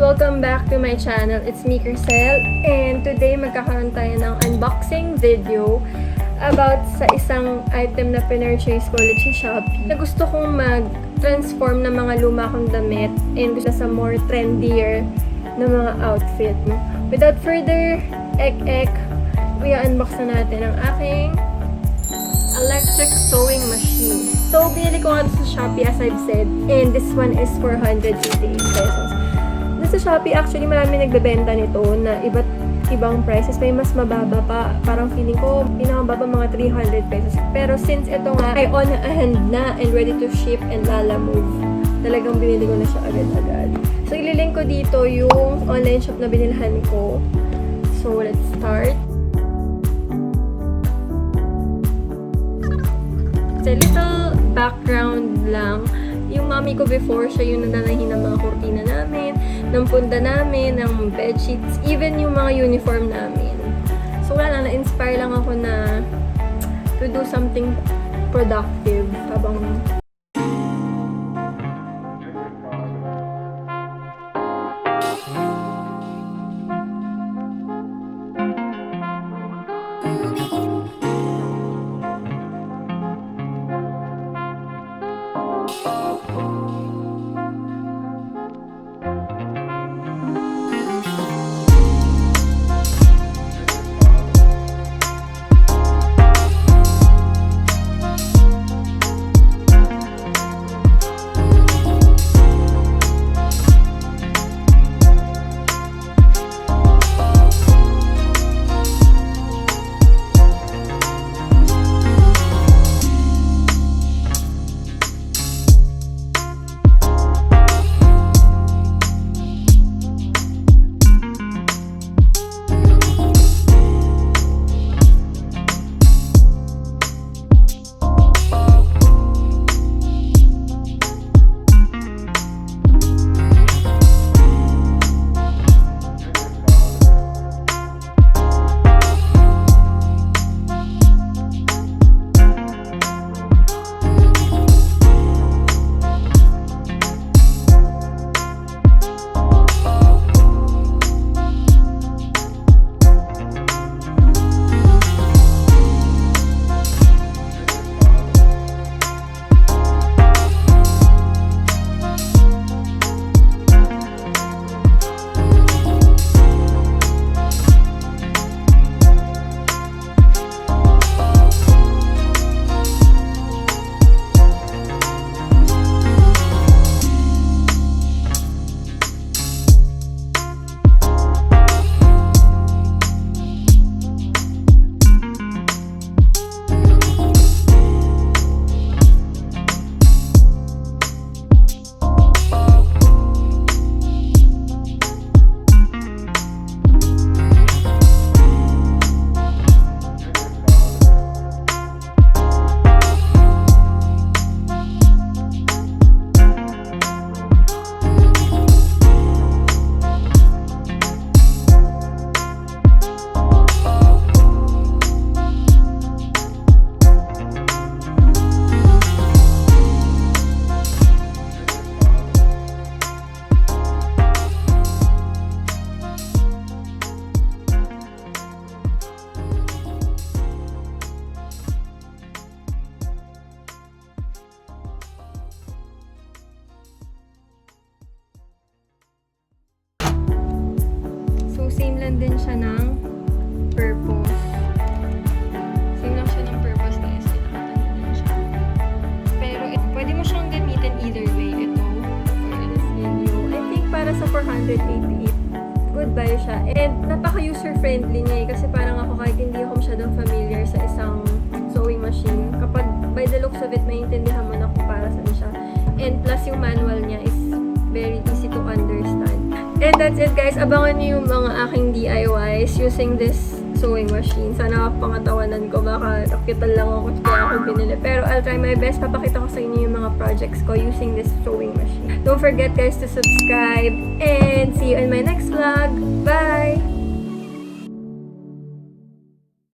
Welcome back to my channel. It's me, Crysel, and today magkakaroon tayo ng unboxing video about sa isang item na pinurchase ko ulit sa Shopee. Na gusto kong mag-transform ng mga luma kong damit and gusto sa more trendier na mga outfit. Without further ek-ek, i-unbox na natin ang aking electric sewing machine. So, binili ko nga sa Shopee as I've said, and this one is 488 pesos. Sa Shopee, actually, marami nagbebenta nito na iba't ibang prices. May mas mababa pa. Parang feeling ko, pinakamababa mga 300 pesos. Pero since ito nga ay on hand na and ready to ship and lalamove, talagang binili ko na siya agad-agad. So, ililink ko dito yung online shop na binilhan ko. So, let's start. So, little background lang. Yung mommy ko before, siya yung nananahin ng mga kurtina namin, ng punda namin, ng bedsheets, even yung mga uniform namin. So wala na, na-inspire lang ako na to do something productive habang same lang din siya ng purpose. Same lang siya ng purpose, guys. Nakatanin din siya. Pero pwede mo siyang gamitin either way. Ito, or this video. I think para sa 488, good buy siya. And napaka-user-friendly niya eh. Kasi parang ako kahit hindi ako masyadong familiar sa isang sewing machine. Kapag by the looks of it, maintindihan mo na kung para saan siya. And plus yung manual niya is very easy to understand. And that's it, guys. Abangan niyo yung mga aking DIYs using this sewing machine. Sana pangatawanan ko. Baka nakital lang ako kaya ako binili. Pero I'll try my best. Papakita ko sa inyo yung mga projects ko using this sewing machine. Don't forget, guys, to subscribe. And see you in my next vlog. Bye!